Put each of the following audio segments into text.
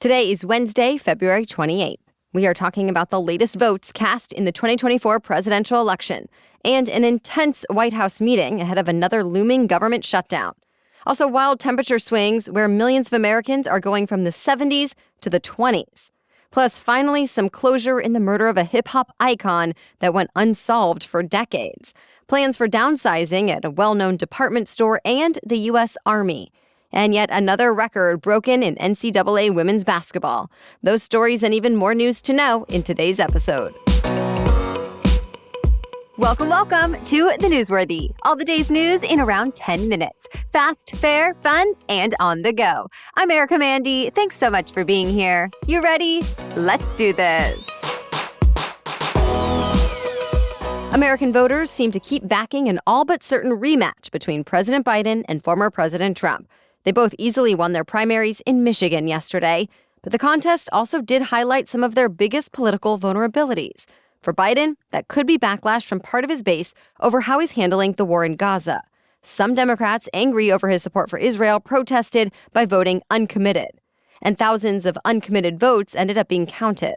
Today is Wednesday, February 28th. We are talking about the latest votes cast in the 2024 presidential election and an intense White House meeting ahead of another looming government shutdown. Also, wild temperature swings where millions of Americans are going from the 70s to the 20s. Plus, finally, some closure in the murder of a hip-hop icon that went unsolved for decades. Plans for downsizing at a well-known department store and the U.S. Army. And yet another record broken in NCAA women's basketball. Those stories and even more news to know in today's episode. Welcome to The Newsworthy. All the day's news in around 10 minutes. Fast, fair, fun, and on the go. I'm Erica Mandy. Thanks so much for being here. You ready? Let's do this. American voters seem to keep backing an all but certain rematch between President Biden and former President Trump. They both easily won their primaries in Michigan yesterday, but the contest also did highlight some of their biggest political vulnerabilities. For Biden, that could be backlash from part of his base over how he's handling the war in Gaza. Some Democrats, angry over his support for Israel, protested by voting uncommitted. And thousands of uncommitted votes ended up being counted.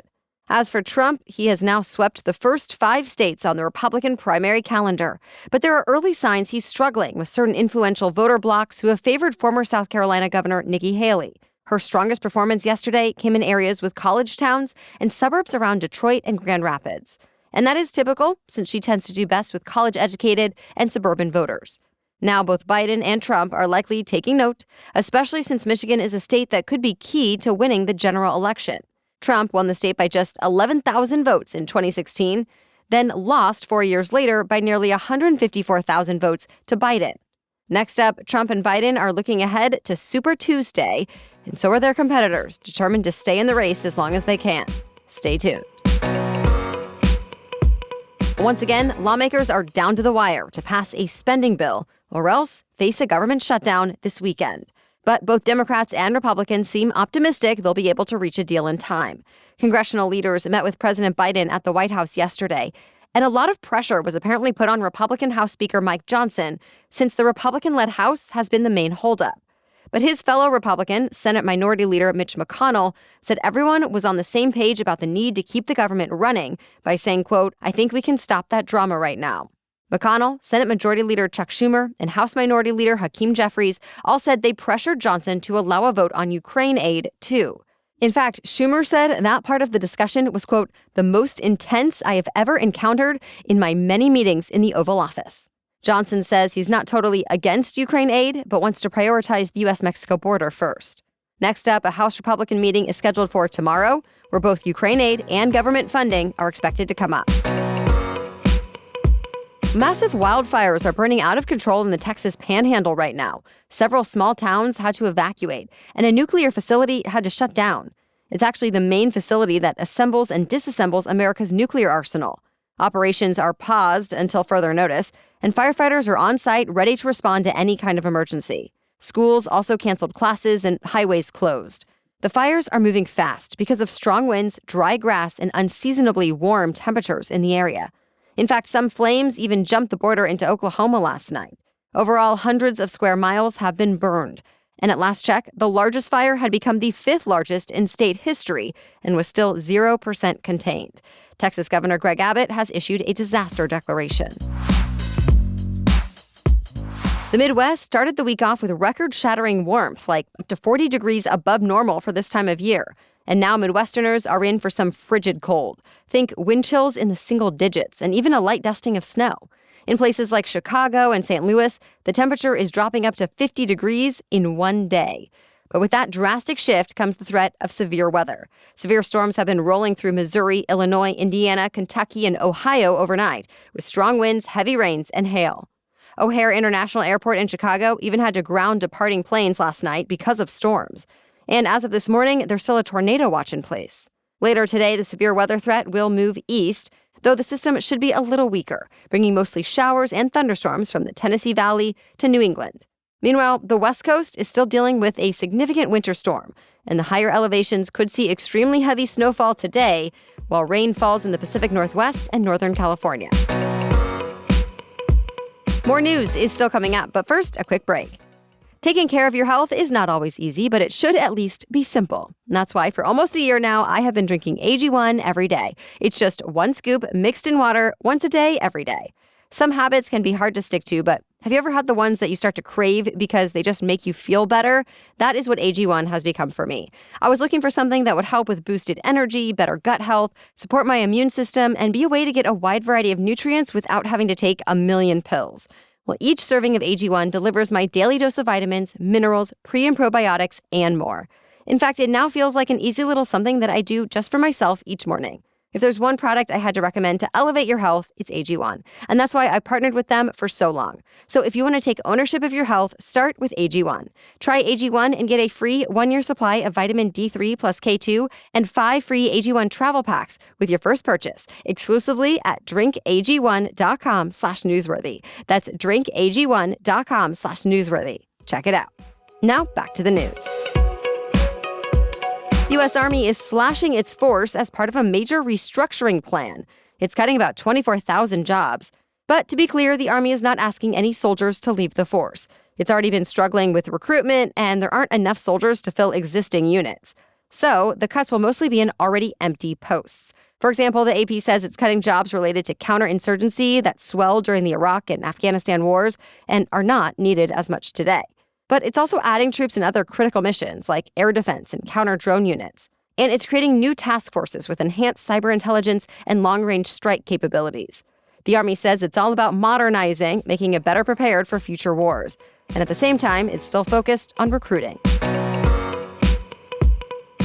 As for Trump, he has now swept the first 5 states on the Republican primary calendar. But there are early signs he's struggling with certain influential voter blocs who have favored former South Carolina Governor Nikki Haley. Her strongest performance yesterday came in areas with college towns and suburbs around Detroit and Grand Rapids. And that is typical, since she tends to do best with college-educated and suburban voters. Now both Biden and Trump are likely taking note, especially since Michigan is a state that could be key to winning the general election. Trump won the state by just 11,000 votes in 2016, then lost 4 years later by nearly 154,000 votes to Biden. Next up, Trump and Biden are looking ahead to Super Tuesday, and so are their competitors, determined to stay in the race as long as they can. Stay tuned. Once again, lawmakers are down to the wire to pass a spending bill or else face a government shutdown this weekend. But both Democrats and Republicans seem optimistic they'll be able to reach a deal in time. Congressional leaders met with President Biden at the White House yesterday, and a lot of pressure was apparently put on Republican House Speaker Mike Johnson since the Republican-led House has been the main holdup. But his fellow Republican, Senate Minority Leader Mitch McConnell, said everyone was on the same page about the need to keep the government running by saying, quote, "I think we can stop that drama right now." McConnell, Senate Majority Leader Chuck Schumer, and House Minority Leader Hakeem Jeffries all said they pressured Johnson to allow a vote on Ukraine aid, too. In fact, Schumer said that part of the discussion was, quote, "the most intense I have ever encountered in my many meetings in the Oval Office." Johnson says he's not totally against Ukraine aid, but wants to prioritize the U.S.-Mexico border first. Next up, a House Republican meeting is scheduled for tomorrow, where both Ukraine aid and government funding are expected to come up. Massive wildfires are burning out of control in the Texas Panhandle right now. Several small towns had to evacuate, and a nuclear facility had to shut down. It's actually the main facility that assembles and disassembles America's nuclear arsenal. Operations are paused until further notice, and firefighters are on site ready to respond to any kind of emergency. Schools also canceled classes and highways closed. The fires are moving fast because of strong winds, dry grass, and unseasonably warm temperatures in the area. In fact, some flames even jumped the border into Oklahoma last night. Overall, hundreds of square miles have been burned. And at last check, the largest fire had become the 5th largest in state history and was still 0% contained. Texas Governor Greg Abbott has issued a disaster declaration. The Midwest started the week off with record-shattering warmth, like up to 40 degrees above normal for this time of year. And now Midwesterners are in for some frigid cold. Think wind chills in the single digits and even a light dusting of snow. In places like Chicago and St. Louis, the temperature is dropping up to 50 degrees in one day. But with that drastic shift comes the threat of severe weather. Severe storms have been rolling through Missouri, Illinois, Indiana, Kentucky, and Ohio overnight, with strong winds, heavy rains, and hail. O'Hare International Airport in Chicago even had to ground departing planes last night because of storms. And as of this morning, there's still a tornado watch in place. Later today, the severe weather threat will move east, though the system should be a little weaker, bringing mostly showers and thunderstorms from the Tennessee Valley to New England. Meanwhile, the West Coast is still dealing with a significant winter storm, and the higher elevations could see extremely heavy snowfall today, while rain falls in the Pacific Northwest and Northern California. More news is still coming up, but first, a quick break. Taking care of your health is not always easy, but it should at least be simple. And that's why for almost a year now, I have been drinking AG1 every day. It's just 1 scoop mixed in water once a day, every day. Some habits can be hard to stick to, but have you ever had the ones that you start to crave because they just make you feel better? That is what AG1 has become for me. I was looking for something that would help with boosted energy, better gut health, support my immune system, and be a way to get a wide variety of nutrients without having to take a million pills. Well, each serving of AG1 delivers my daily dose of vitamins, minerals, pre- and probiotics, and more. In fact, it now feels like an easy little something that I do just for myself each morning. If there's one product I had to recommend to elevate your health, it's AG1. And that's why I partnered with them for so long. So if you want to take ownership of your health, start with AG1. Try AG1 and get a free 1-year supply of Vitamin D3+K2 and 5 free AG1 Travel Packs with your first purchase, exclusively at drinkag1.com/newsworthy. That's drinkag1.com/newsworthy. Check it out. Now back to the news. The U.S. Army is slashing its force as part of a major restructuring plan. It's cutting about 24,000 jobs. But to be clear, the Army is not asking any soldiers to leave the force. It's already been struggling with recruitment, and there aren't enough soldiers to fill existing units. So the cuts will mostly be in already empty posts. For example, the AP says it's cutting jobs related to counterinsurgency that swelled during the Iraq and Afghanistan wars and are not needed as much today. But it's also adding troops in other critical missions like air defense and counter-drone units. And it's creating new task forces with enhanced cyber intelligence and long-range strike capabilities. The Army says it's all about modernizing, making it better prepared for future wars. And at the same time, it's still focused on recruiting.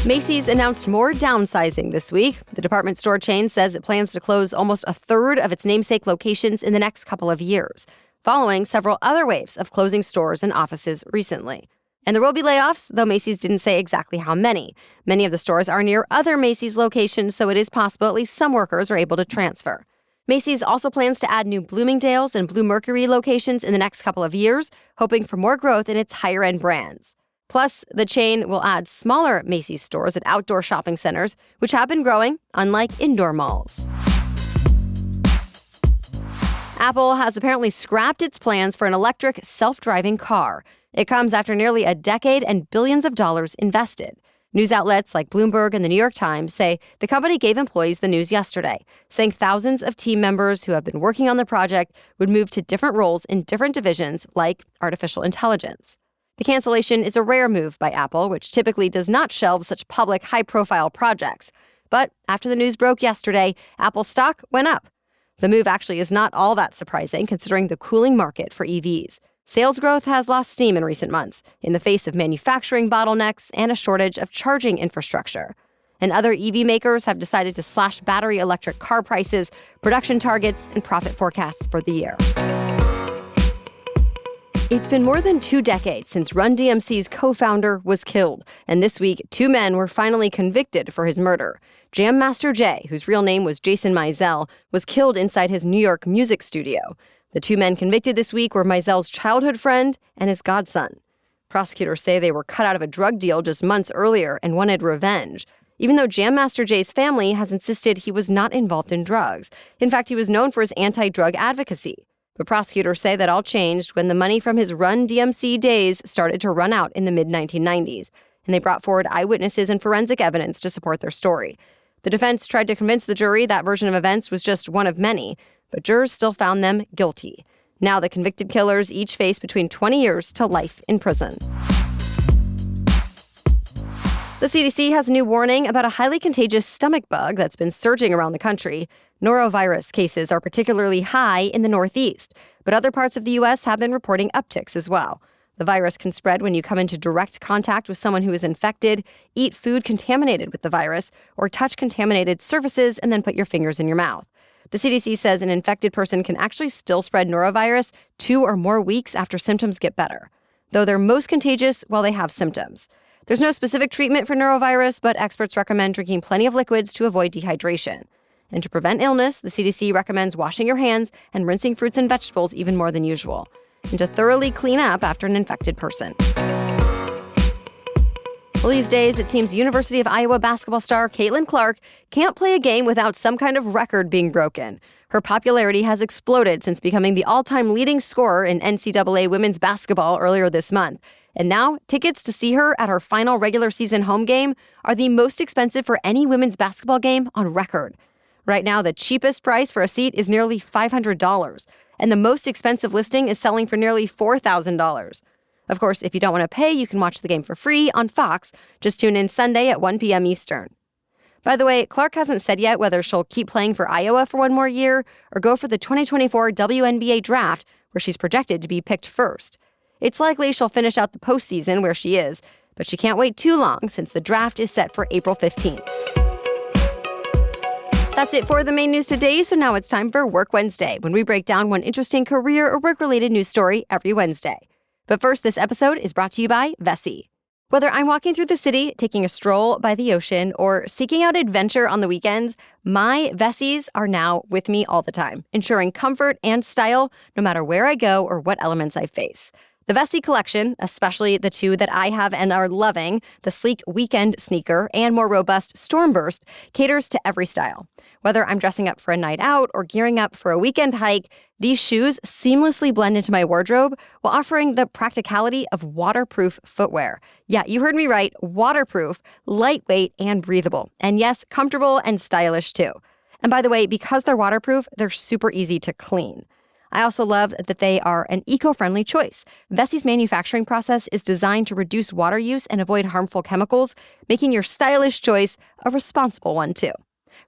Macys announced more downsizing this week. The department store chain says it plans to close almost a third of its namesake locations in the next couple of years, following several other waves of closing stores and offices recently. And there will be layoffs, though Macys didn't say exactly how many. Many of the stores are near other Macys locations, so it is possible at least some workers are able to transfer. Macys also plans to add new Bloomingdale's and Blue Mercury locations in the next couple of years, hoping for more growth in its higher-end brands. Plus, the chain will add smaller Macys stores at outdoor shopping centers, which have been growing, unlike indoor malls. Apple has apparently scrapped its plans for an electric, self-driving car. It comes after nearly a decade and billions of dollars invested. News outlets like Bloomberg and the New York Times say the company gave employees the news yesterday, saying thousands of team members who have been working on the project would move to different roles in different divisions like artificial intelligence. The cancellation is a rare move by Apple, which typically does not shelve such public, high-profile projects. But after the news broke yesterday, Apple stock went up. The move actually is not all that surprising, considering the cooling market for EVs. Sales growth has lost steam in recent months, in the face of manufacturing bottlenecks and a shortage of charging infrastructure. And other EV makers have decided to slash battery electric car prices, production targets, and profit forecasts for the year. It's been more than 2 decades since Run DMC's co-founder was killed, and this week, 2 men were finally convicted for his murder. Jam Master Jay, whose real name was Jason Mizell, was killed inside his New York music studio. The 2 men convicted this week were Mizell's childhood friend and his godson. Prosecutors say they were cut out of a drug deal just months earlier and wanted revenge, even though Jam Master Jay's family has insisted he was not involved in drugs. In fact, he was known for his anti-drug advocacy. But prosecutors say that all changed when the money from his Run DMC days started to run out in the mid-1990s, and they brought forward eyewitnesses and forensic evidence to support their story. The defense tried to convince the jury that version of events was just one of many, but jurors still found them guilty. Now the convicted killers each face between 20 years to life in prison. The CDC has a new warning about a highly contagious stomach bug that's been surging around the country. Norovirus cases are particularly high in the Northeast, but other parts of the U.S. have been reporting upticks as well. The virus can spread when you come into direct contact with someone who is infected, eat food contaminated with the virus, or touch contaminated surfaces and then put your fingers in your mouth. The CDC says an infected person can actually still spread norovirus 2 or more weeks after symptoms get better, though they're most contagious while they have symptoms. There's no specific treatment for norovirus, but experts recommend drinking plenty of liquids to avoid dehydration. And to prevent illness, the CDC recommends washing your hands and rinsing fruits and vegetables even more than usual, and to thoroughly clean up after an infected person. Well, these days, it seems University of Iowa basketball star Caitlyn Clarks can't play a game without some kind of record being broken. Her popularity has exploded since becoming the all-time leading scorer in NCAA women's basketball earlier this month. And now, tickets to see her at her final regular season home game are the most expensive for any women's basketball game on record. Right now, the cheapest price for a seat is nearly $500, and the most expensive listing is selling for nearly $4,000. Of course, if you don't want to pay, you can watch the game for free on Fox. Just tune in Sunday at 1 p.m. Eastern. By the way, Clark hasn't said yet whether she'll keep playing for Iowa for one more year or go for the 2024 WNBA draft, where she's projected to be picked first. It's likely she'll finish out the postseason where she is, but she can't wait too long since the draft is set for April 15th. That's it for the main news today, so now it's time for Work Wednesday, when we break down one interesting career or work-related news story every Wednesday. But first, this episode is brought to you by Vessi. Whether I'm walking through the city, taking a stroll by the ocean, or seeking out adventure on the weekends, my Vessis are now with me all the time, ensuring comfort and style no matter where I go or what elements I face. The Vessi collection, especially the two that I have and are loving, the sleek weekend sneaker and more robust Stormburst, caters to every style. Whether I'm dressing up for a night out or gearing up for a weekend hike, these shoes seamlessly blend into my wardrobe while offering the practicality of waterproof footwear. Yeah, you heard me right, waterproof, lightweight, and breathable. And yes, comfortable and stylish too. And by the way, because they're waterproof, they're super easy to clean. I also love that they are an eco-friendly choice. Vessi's manufacturing process is designed to reduce water use and avoid harmful chemicals, making your stylish choice a responsible one too.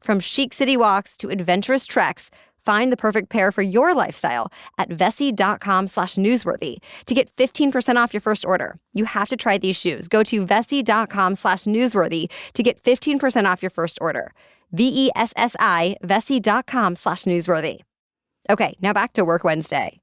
From chic city walks to adventurous treks, find the perfect pair for your lifestyle at vessi.com/newsworthy to get 15% off your first order. You have to try these shoes. Go to vessi.com/newsworthy to get 15% off your first order. VESSI, vessi.com/newsworthy. Okay, now back to Work Wednesday.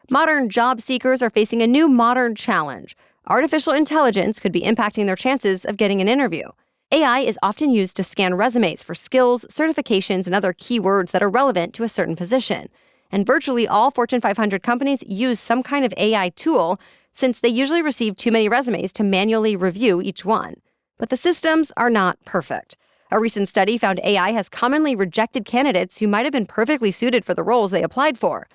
Modern job seekers are facing a new modern challenge. Artificial intelligence could be impacting their chances of getting an interview. AI is often used to scan resumes for skills, certifications, and other keywords that are relevant to a certain position. And virtually all Fortune 500 companies use some kind of AI tool, since they usually receive too many resumes to manually review each one. But the systems are not perfect. A recent study found AI has commonly rejected candidates who might have been perfectly suited for the roles they applied for.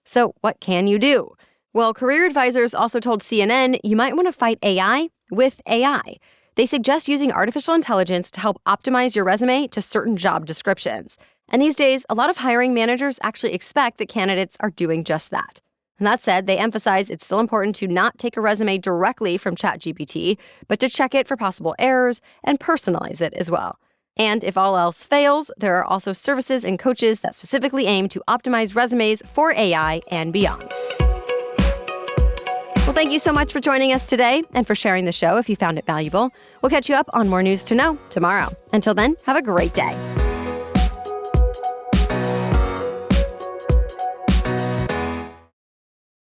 So what can you do? Well, career advisors also told CNN you might want to fight AI with AI. They suggest using artificial intelligence to help optimize your resume to certain job descriptions. And these days, a lot of hiring managers actually expect that candidates are doing just that. And that said, they emphasize it's still important to not take a resume directly from ChatGPT, but to check it for possible errors and personalize it as well. And if all else fails, there are also services and coaches that specifically aim to optimize resumes for AI and beyond. Well, thank you so much for joining us today and for sharing the show if you found it valuable. We'll catch you up on more news to know tomorrow. Until then, have a great day.